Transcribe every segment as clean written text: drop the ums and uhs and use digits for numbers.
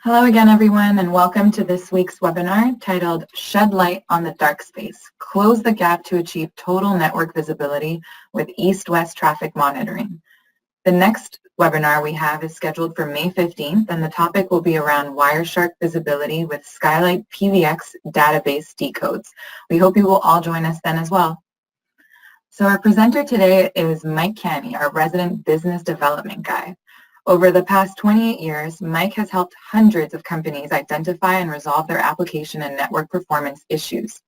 Hello again, everyone, and welcome to this week's webinar titled Shed Light on the Dark Space, Close the Gap to Achieve Total Network Visibility with East-West Traffic Monitoring. The next webinar we have is scheduled for May 15th, and the topic will be around Wireshark visibility with Skylight PVX database decodes. We hope you will all join us then as well. So our presenter today is Mike Canny, our resident business development guy. Over the past 28 years, Mike has helped hundreds of companies identify and resolve their application and network performance issues.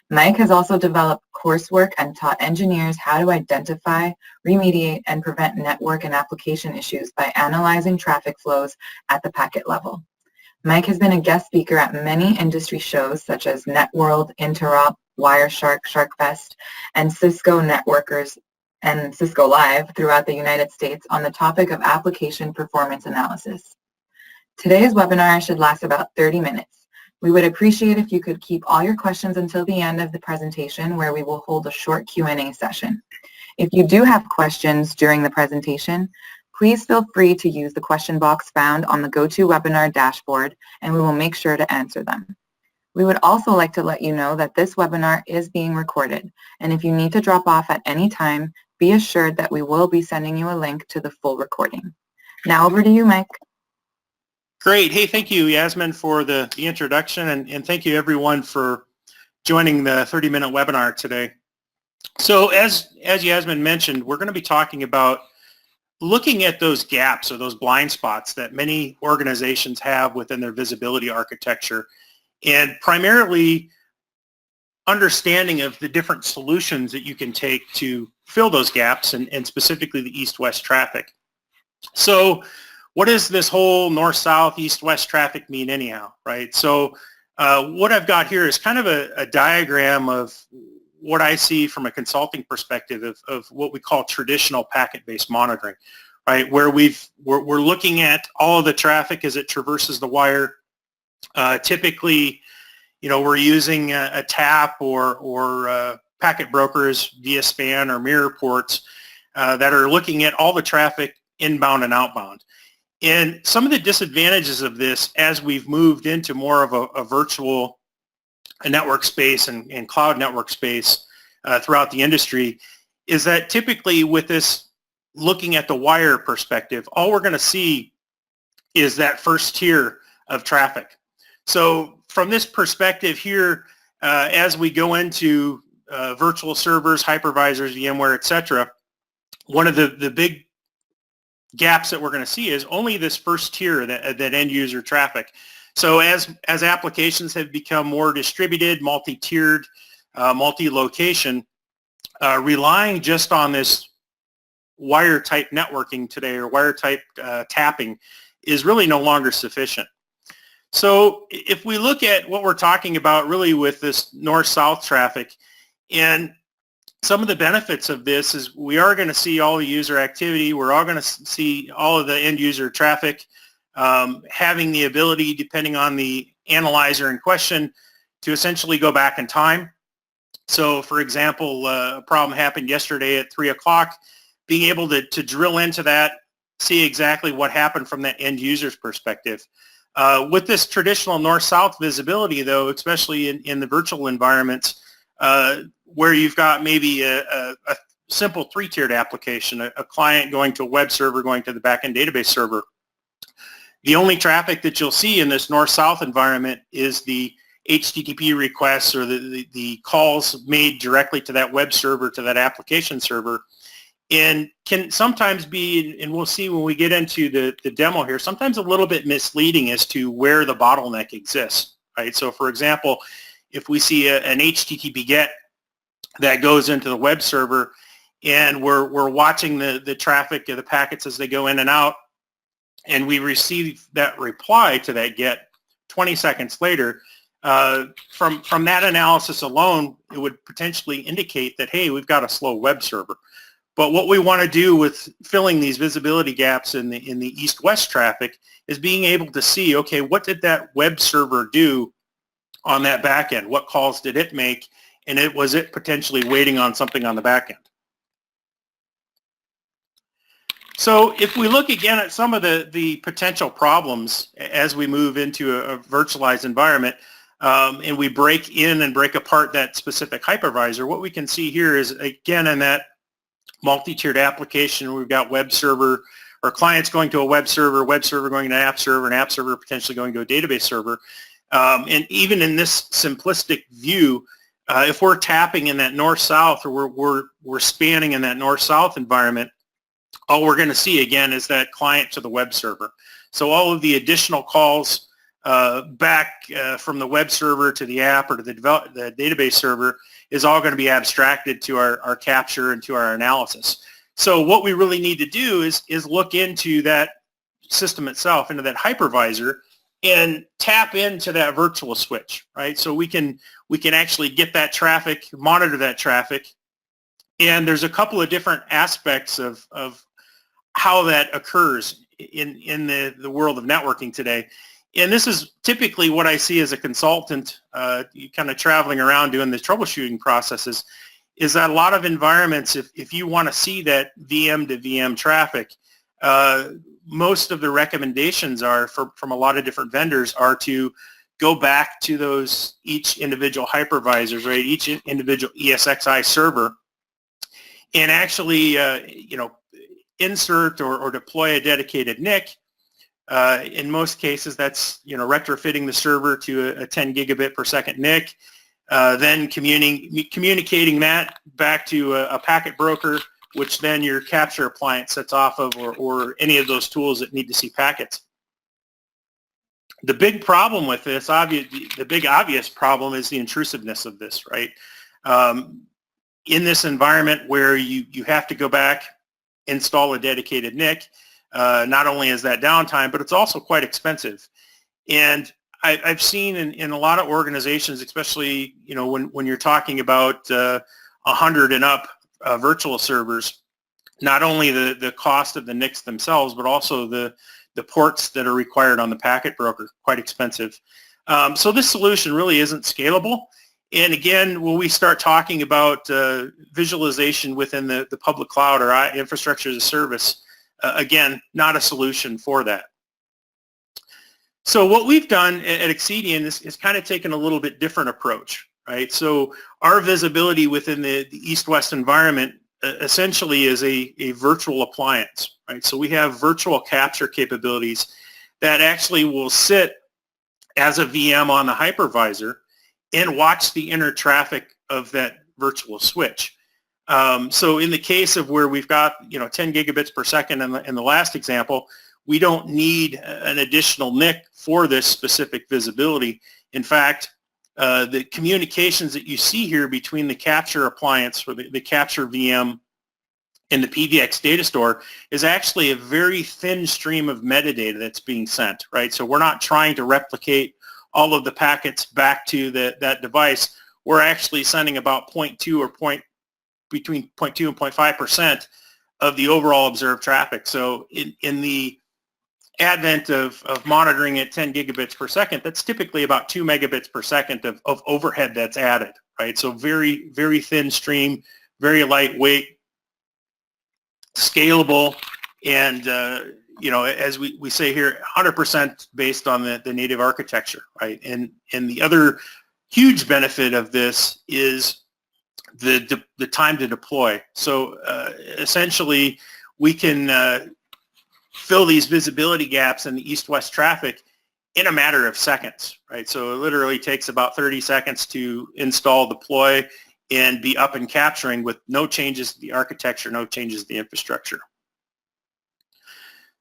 Mike has also developed coursework and taught engineers how to identify, remediate, and prevent network and application issues by analyzing traffic flows at the packet level. Mike has been a guest speaker at many industry shows such as NetWorld, Interop, Wireshark, SharkFest, and Cisco Networkers and Cisco Live throughout the United States on the topic of application performance analysis. Today's webinar should last about 30 minutes. We would appreciate if you could keep all your questions until the end of the presentation, where we will hold a short Q&A session. If you do have questions during the presentation, please feel free to use the question box found on the GoToWebinar dashboard, and we will make sure to answer them. We would also like to let you know that this webinar is being recorded, and if you need to drop off at any time, be assured that we will be sending you a link to the full recording. Now over to you, Mike. Great. Hey, thank you, Yasmin, for the introduction, and thank you, everyone, for joining the 30-minute webinar today. So as Yasmin mentioned, we're going to be talking about looking at those gaps or those blind spots that many organizations have within their visibility architecture, and primarily understanding of the different solutions that you can take to fill those gaps, and specifically the east-west traffic. So what does this whole north-south, east-west traffic mean anyhow, right? So what I've got here is kind of a diagram of what I see from a consulting perspective of what we call traditional packet-based monitoring, right? Where we're looking at all of the traffic as it traverses the wire. Typically, we're using a TAP or packet brokers via span or mirror ports that are looking at all the traffic inbound and outbound. And some of the disadvantages of this, as we've moved into more of a virtual network space and cloud network space throughout the industry, is that typically with this looking at the wire perspective, all we're going to see is that first tier of traffic. So from this perspective here, as we go into virtual servers, hypervisors, VMware, etc., one of the big gaps that we're going to see is only this first tier, that end user traffic. So as applications have become more distributed, multi-tiered, multi-location, relying just on this wire type networking today, or wire type tapping, is really no longer sufficient. So if we look at what we're talking about really with this north-south traffic, and some of the benefits of this is we are going to see all the user activity, we're all going to see all of the end user traffic, having the ability, depending on the analyzer in question, to essentially go back in time. So for example, a problem happened yesterday at 3 o'clock, being able to drill into that, see exactly what happened from that end user's perspective. With this traditional north-south visibility, though, especially in the virtual environments, where you've got maybe a simple three-tiered application, a client going to a web server, going to the backend database server, the only traffic that you'll see in this north-south environment is the HTTP requests or the calls made directly to that web server, to that application server, and can sometimes be, and we'll see when we get into the demo here, sometimes a little bit misleading as to where the bottleneck exists, right? So for example, if we see an HTTP GET that goes into the web server, and we're watching the traffic of the packets as they go in and out, and we receive that reply to that GET 20 seconds later, from that analysis alone, it would potentially indicate that, hey, we've got a slow web server. But what we want to do with filling these visibility gaps in the east-west traffic is being able to see, okay, what did that web server do on that back end? What calls did it make? And was it potentially waiting on something on the back end? So if we look again at some of the potential problems as we move into a virtualized environment, and we break in and break apart that specific hypervisor, what we can see here is, again, in that multi-tiered application, we've got web server, or clients going to a web server going to an app server, and app server potentially going to a database server. And even in this simplistic view, if we're tapping in that north-south, or we're spanning in that north-south environment, all we're going to see again is that client to the web server. So all of the additional calls back from the web server to the app or to the database server is all going to be abstracted to our capture and to our analysis. So what we really need to do is look into that system itself, into that hypervisor, and tap into that virtual switch, right? So we can actually get that traffic, monitor that traffic, and there's a couple of different aspects of how that occurs in the world of networking today. And this is typically what I see as a consultant, kind of traveling around doing the troubleshooting processes, is that a lot of environments, if you want to see that VM to VM traffic, most of the recommendations are from a lot of different vendors are to go back to each individual hypervisors, right? Each individual ESXi server, and actually, insert or deploy a dedicated NIC. In most cases, that's retrofitting the server to a 10 gigabit per second NIC, then communicating that back to a packet broker, which then your capture appliance sets off of, or any of those tools that need to see packets. The big problem with this, the big obvious problem, is the intrusiveness of this, right? In this environment where you have to go back, install a dedicated NIC, not only is that downtime, but it's also quite expensive. And I've seen in a lot of organizations, especially when you're talking about 100 and up virtual servers, not only the cost of the NICs themselves, but also the ports that are required on the packet broker, quite expensive. So this solution really isn't scalable. And again, when we start talking about visualization within the public cloud or infrastructure as a service, again, not a solution for that. So what we've done at Excedian is kind of taken a little bit different approach, right? So our visibility within the east-west environment essentially is a virtual appliance, right? So we have virtual capture capabilities that actually will sit as a VM on the hypervisor and watch the inner traffic of that virtual switch. So in the case of where we've got 10 gigabits per second in the last example, we don't need an additional NIC for this specific visibility. In fact, the communications that you see here between the capture appliance or the capture VM and the PVX data store is actually a very thin stream of metadata that's being sent, right? So we're not trying to replicate all of the packets back to that device. We're actually sending about 0.2 or between 0.2 and 0.5% of the overall observed traffic. So in the advent of monitoring at 10 gigabits per second, that's typically about 2 megabits per second of overhead that's added, right? So very, very thin stream, very lightweight, scalable, and as we say here, 100% based on the native architecture, right? And the other huge benefit of this is the time to deploy. So essentially, we can fill these visibility gaps in the east-west traffic in a matter of seconds, right? So it literally takes about 30 seconds to install, deploy, and be up and capturing with no changes to the architecture, no changes to the infrastructure.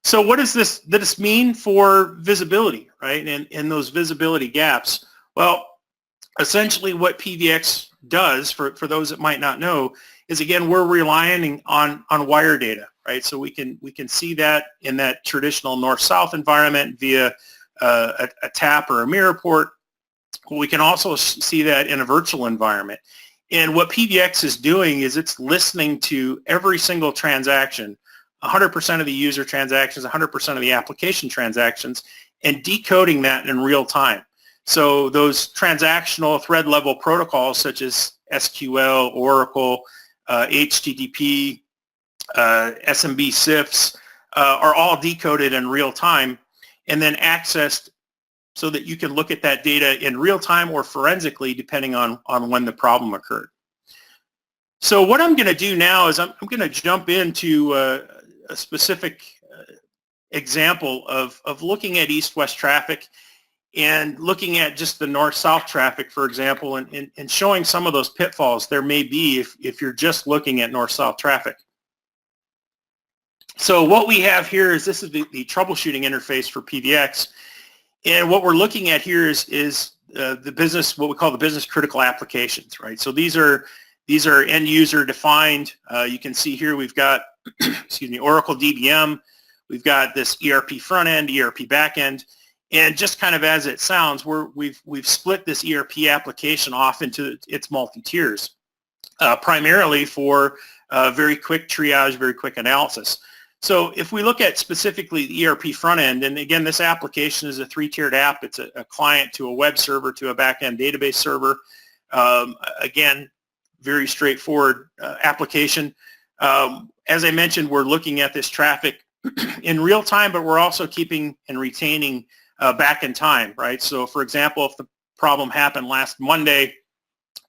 So what does this mean for visibility, right? And those visibility gaps? Well, essentially what PVX does, for those that might not know, is again, we're relying on wire data, right? So we can see that in that traditional north-south environment via a tap or a mirror port. We can also see that in a virtual environment. And what PVX is doing is it's listening to every single transaction, 100% of the user transactions, 100% of the application transactions, and decoding that in real time. So those transactional thread level protocols such as SQL, Oracle, HTTP, SMB CIFS, are all decoded in real time and then accessed so that you can look at that data in real time or forensically depending on when the problem occurred. So what I'm going to do now is I'm going to jump into a specific example of looking at east-west traffic and looking at just the north-south traffic, for example, and showing some of those pitfalls there may be if you're just looking at north-south traffic. So what we have here is this is the troubleshooting interface for PVX. And what we're looking at here is the business, what we call the business critical applications, right? So these are end user defined. You can see here we've got, excuse me, Oracle DBM. We've got this ERP front end, ERP back end. And just kind of as it sounds, we've split this ERP application off into its multi-tiers, primarily for very quick triage, very quick analysis. So if we look at specifically the ERP front end, and again, this application is a three-tiered app. It's a client to a web server to a back-end database server. Again, very straightforward application. As I mentioned, we're looking at this traffic in real time, but we're also keeping and retaining back in time, right? So for example, if the problem happened last Monday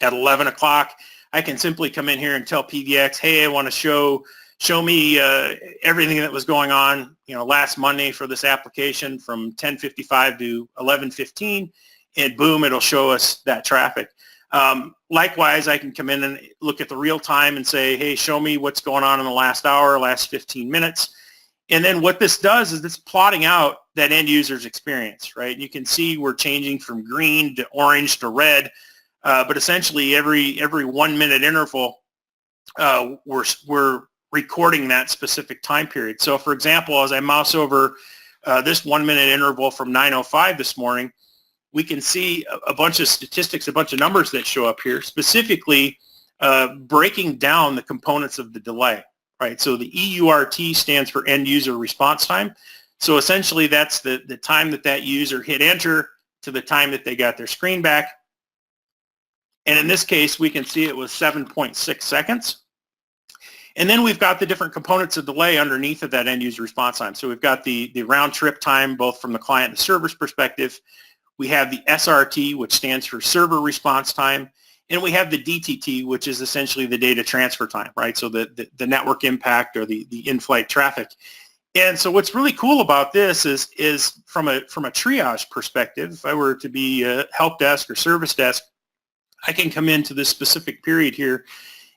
at 11 o'clock, I can simply come in here and tell PVX, hey, I want to show me everything that was going on, last Monday for this application from 10:55 to 11:15, and boom, it'll show us that traffic. Likewise, I can come in and look at the real time and say, hey, show me what's going on in the last hour, last 15 minutes. And then what this does is it's plotting out that end user's experience, right? You can see we're changing from green to orange to red, but essentially every 1 minute interval, we're recording that specific time period. So for example, as I mouse over this 1 minute interval from 9:05 this morning, we can see a bunch of statistics, a bunch of numbers that show up here, specifically breaking down the components of the delay, right? So the EURT stands for end user response time. So essentially that's the time that user hit enter to the time that they got their screen back. And in this case, we can see it was 7.6 seconds. And then we've got the different components of delay underneath of that end user response time. So we've got the round trip time, both from the client and the server's perspective. We have the SRT, which stands for server response time. And we have the DTT, which is essentially the data transfer time, right? So the network impact or the in-flight traffic. And so what's really cool about this is from a triage perspective, if I were to be a help desk or service desk, I can come into this specific period here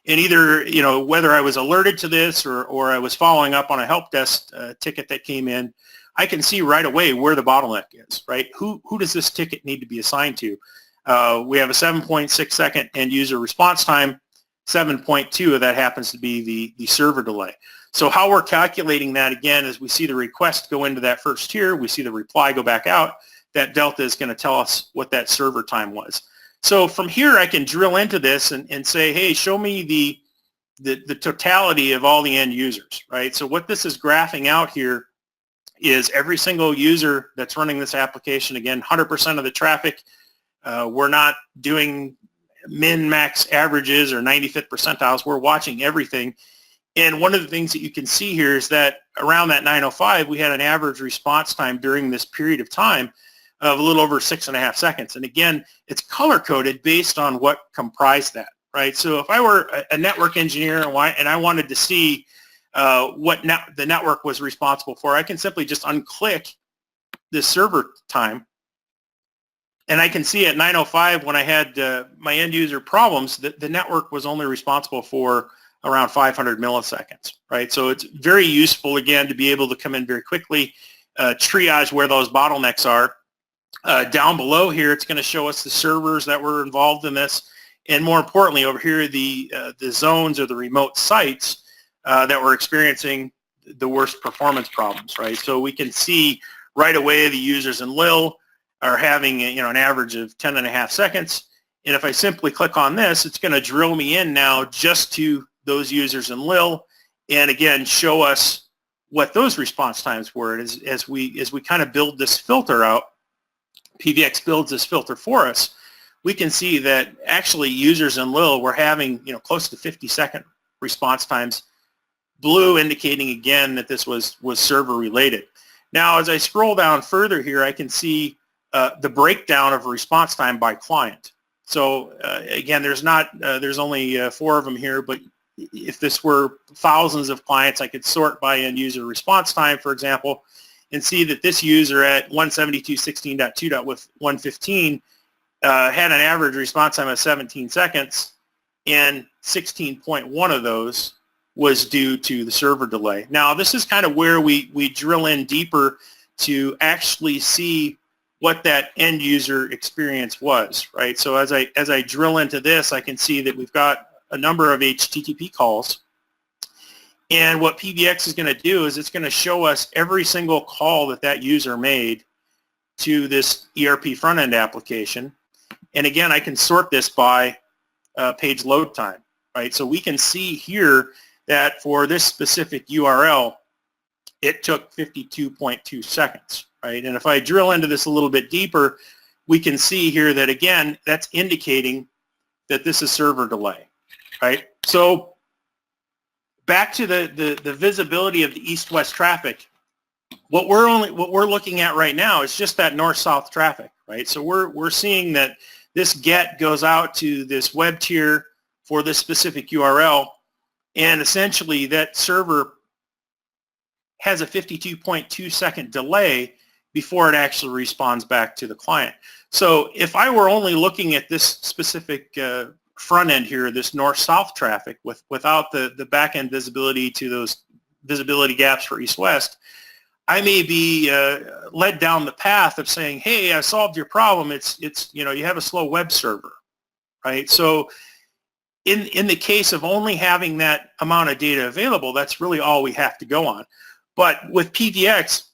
and either, whether I was alerted to this or I was following up on a help desk ticket that came in, I can see right away where the bottleneck is, right? Who does this ticket need to be assigned to? We have a 7.6 second end user response time. 7.2 of that happens to be the server delay. So how we're calculating that again is we see the request go into that first tier, we see the reply go back out. That delta is going to tell us what that server time was. So from here I can drill into this and say, hey, show me the totality of all the end users, right? So what this is graphing out here is every single user that's running this application. Again, 100% of the traffic. We're not doing min-max averages or 95th percentiles. We're watching everything. And one of the things that you can see here is that around that 9:05, we had an average response time during this period of time of a little over 6.5 seconds. And again, it's color-coded based on what comprised that, right? So if I were a network engineer and I wanted to see what the network was responsible for, I can simply just unclick this server time. And I can see at 9:05 when I had my end user problems, that the network was only responsible for around 500 milliseconds, right? So it's very useful, again, to be able to come in very quickly, triage where those bottlenecks are. Down below here, it's going to show us the servers that were involved in this. And more importantly, over here, the zones or the remote sites that were experiencing the worst performance problems, right? So we can see right away the users in Lil are having an average of 10.5 seconds. And if I simply click on this, it's going to drill me in now just to those users in Lil, and again show us what those response times were. And as we kind of build this filter out, PVX builds this filter for us, we can see that actually users in Lil were having close to 50-second response times blue indicating again that this was server related. Now, as I scroll down further here, I can see the breakdown of response time by client. So again, there's only 4 of them here, but if this were thousands of clients, I could sort by end user response time, for example, and see that this user at 172.16.2.115 had an average response time of 17 seconds, and 16.1 of those was due to the server delay. Now, this is kind of where we drill in deeper to actually see what that end user experience was, right? So as I drill into this, I can see that we've got a number of HTTP calls. And what PBX is going to do is it's going to show us every single call that user made to this ERP front-end application. And again, I can sort this by page load time, right? So we can see here that for this specific URL, it took 52.2 seconds, right? And if I drill into this a little bit deeper, we can see here that, again, that's indicating that this is server delay, right? So back to the visibility of the east-west traffic, what we're looking at right now is just that north-south traffic, right? So we're seeing that this GET goes out to this web tier for this specific URL, and essentially that server has a 52.2 second delay before it actually responds back to the client. So if I were only looking at this specific front end here, this north-south traffic without the back-end visibility to those visibility gaps for east-west, I may be led down the path of saying, hey, I solved your problem. It's you have a slow web server, right? So in the case of only having that amount of data available, that's really all we have to go on. But with PBX,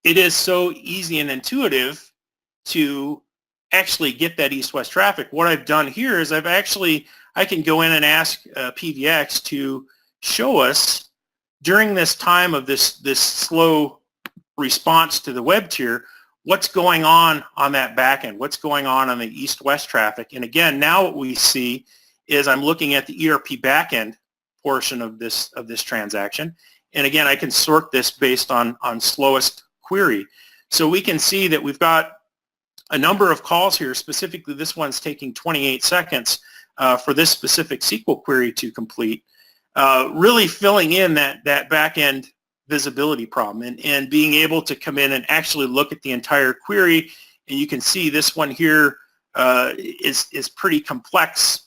it is so easy and intuitive to actually get that east-west traffic. What I've done here is I can go in and ask PBX to show us during this time of this slow response to the web tier, what's going on that back end, what's going on the east-west traffic. And again, now what we see is I'm looking at the ERP backend portion of this transaction. And again, I can sort this based on slowest query. So we can see that we've got a number of calls here. Specifically, this one's taking 28 seconds for this specific SQL query to complete, really filling in that back-end visibility problem and being able to come in and actually look at the entire query. And you can see this one here is pretty complex.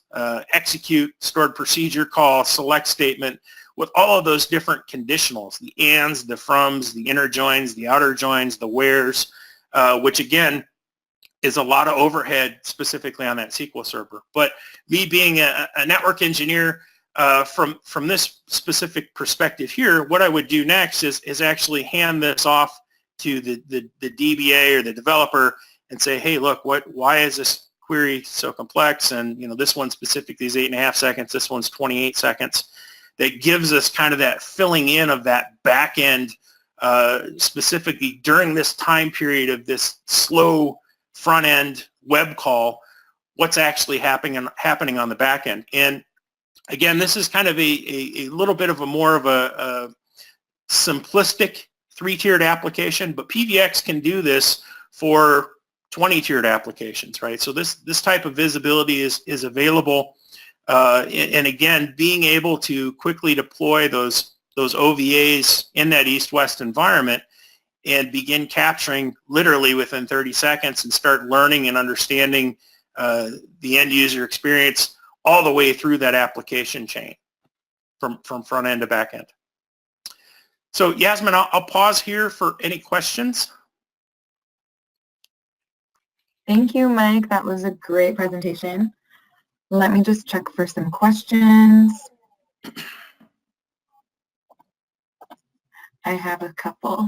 Execute, stored procedure call, select statement, with all of those different conditionals, the ands, the froms, the inner joins, the outer joins, the wheres, which again is a lot of overhead specifically on that SQL server. But me being a network engineer, from this specific perspective here, what I would do next is actually hand this off to the DBA or the developer and say, hey, look, why is this query so complex? And this one specifically is 8.5 seconds. This one's 28 seconds. That gives us kind of that filling in of that back end, specifically during this time period of this slow front end web call, what's actually happening on the back end. And again, this is kind of a little bit of more of a simplistic 3-tiered application, but PBX can do this for 20-tiered applications, right? So this type of visibility is available. And again, being able to quickly deploy those OVAs in that east-west environment and begin capturing literally within 30 seconds and start learning and understanding the end user experience all the way through that application chain from front end to back end. So Yasmin, I'll pause here for any questions. Thank you, Mike. That was a great presentation. Let me just check for some questions. I have a couple.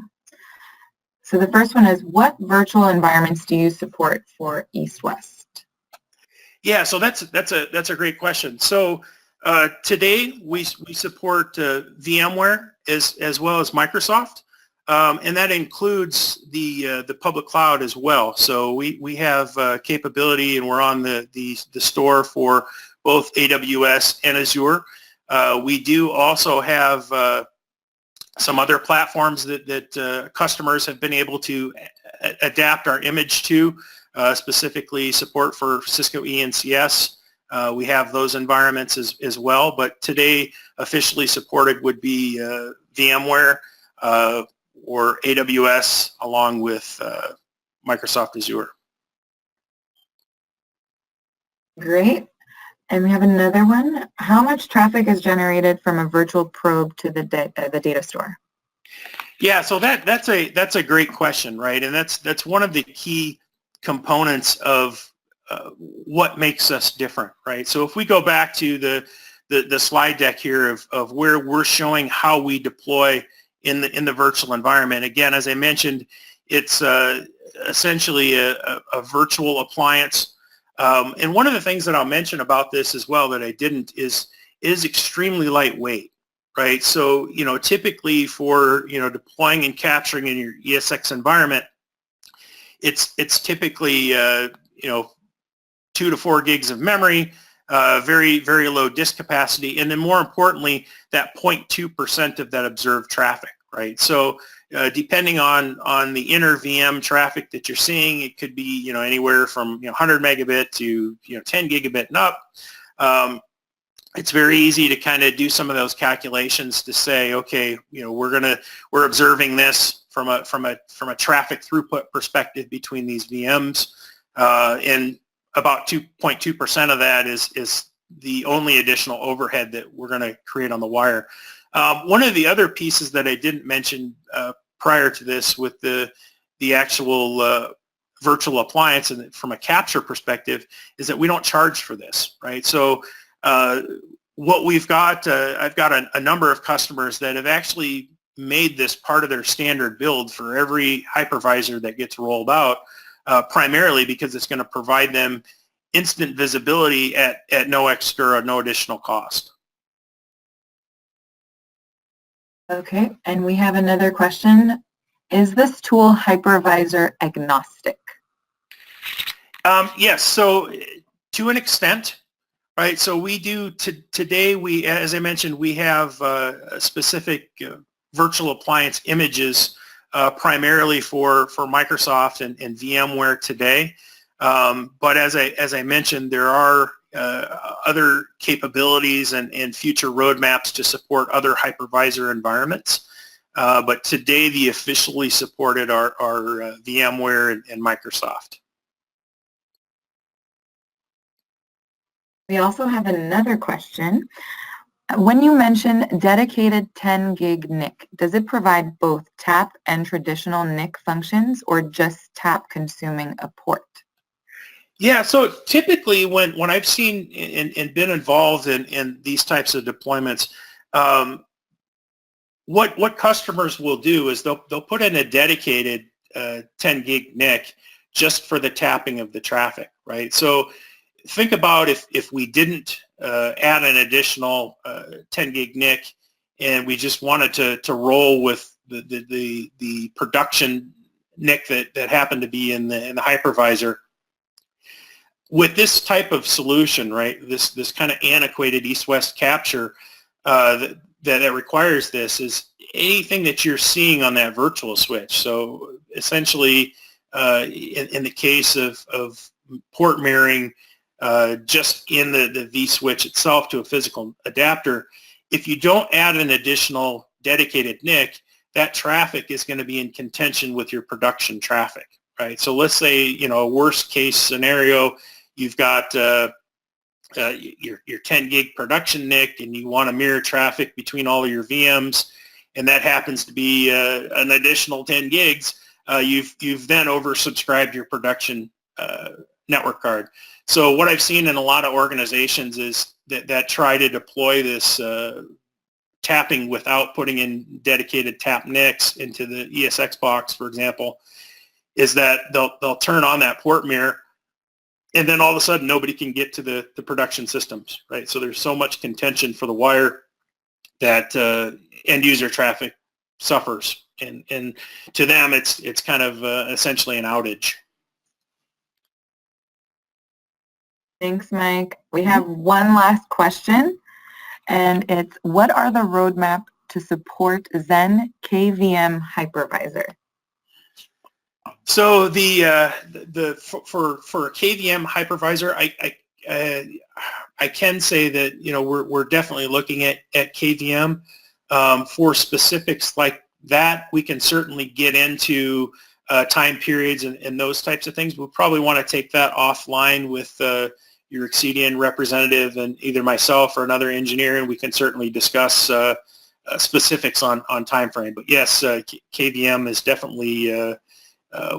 So the first one is, what virtual environments do you support for east-west? Yeah, so that's a great question. So today we support VMware as well as Microsoft, and that includes the public cloud as well. So we have capability, and we're on the store for both AWS and Azure. We do also have some other platforms that customers have been able to adapt our image to, specifically support for Cisco ENCS. We have those environments as well, but today officially supported would be VMware or AWS along with Microsoft Azure. Great. And we have another one. How much traffic is generated from a virtual probe to the data store? Yeah, so that's a great question, right? And that's one of the key components of what makes us different, right? So if we go back to the slide deck here of where we're showing how we deploy in the virtual environment. Again, as I mentioned, it's essentially a virtual appliance. And one of the things that I'll mention about this as well that I didn't is extremely lightweight, right? So, typically for, deploying and capturing in your ESX environment, it's typically, 2 to 4 gigs of memory, very, very low disk capacity, and then more importantly, that 0.2% of that observed traffic, right? So depending on the inner VM traffic that you're seeing, it could be, anywhere from 100 megabit to 10 gigabit and up. It's very easy to kind of do some of those calculations to say, okay, we're observing this from a traffic throughput perspective between these VMs, and about 2.2% of that is the only additional overhead that we're going to create on the wire. One of the other pieces that I didn't mention prior to this with the actual virtual appliance and from a capture perspective is that we don't charge for this, right? So what we've got, I've got a number of customers that have actually made this part of their standard build for every hypervisor that gets rolled out, primarily because it's going to provide them instant visibility at no extra, no additional cost. Okay, and we have another question. Is this tool hypervisor agnostic? Yes, so to an extent, right? So we do, today, as I mentioned, we have specific virtual appliance images primarily for Microsoft and VMware today. But as I mentioned, there are other capabilities and future roadmaps to support other hypervisor environments. But today, the officially supported are VMware and Microsoft. We also have another question. When you mention dedicated 10 gig NIC, does it provide both tap and traditional NIC functions or just tap consuming a port? Yeah, so typically when I've seen and been involved in these types of deployments, what customers will do is they'll put in a dedicated 10 gig NIC just for the tapping of the traffic, right? So think about if we didn't add an additional 10 gig NIC and we just wanted to roll with the production NIC that happened to be in the hypervisor. With this type of solution, right, this kind of antiquated east-west capture that requires this is anything that you're seeing on that virtual switch. So essentially, in the case of port mirroring, just in the vSwitch itself to a physical adapter, if you don't add an additional dedicated NIC, that traffic is going to be in contention with your production traffic, right? So let's say, a worst case scenario, you've got your 10 gig production NIC and you want to mirror traffic between all of your VMs, and that happens to be an additional 10 gigs, you've then oversubscribed your production network card. So what I've seen in a lot of organizations is that try to deploy this tapping without putting in dedicated tap NICs into the ESX box, for example, is that they'll turn on that port mirror, and then all of a sudden nobody can get to the production systems, right? So there's so much contention for the wire that end user traffic suffers, and to them it's kind of essentially an outage. Thanks, Mike. We have one last question. And it's, what are the roadmap to support Zen KVM hypervisor? So for a KVM hypervisor, I can say that, you know, we're definitely looking at KVM. For specifics like that, we can certainly get into time periods and those types of things. We'll probably want to take that offline with your Exedian representative and either myself or another engineer, and we can certainly discuss specifics on time frame. But yes, KVM is definitely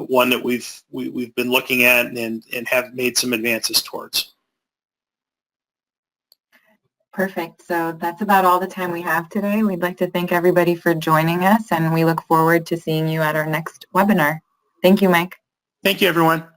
one that we've been looking at and have made some advances towards. Perfect. So that's about all the time we have today. We'd like to thank everybody for joining us, and we look forward to seeing you at our next webinar. Thank you, Mike. Thank you, everyone.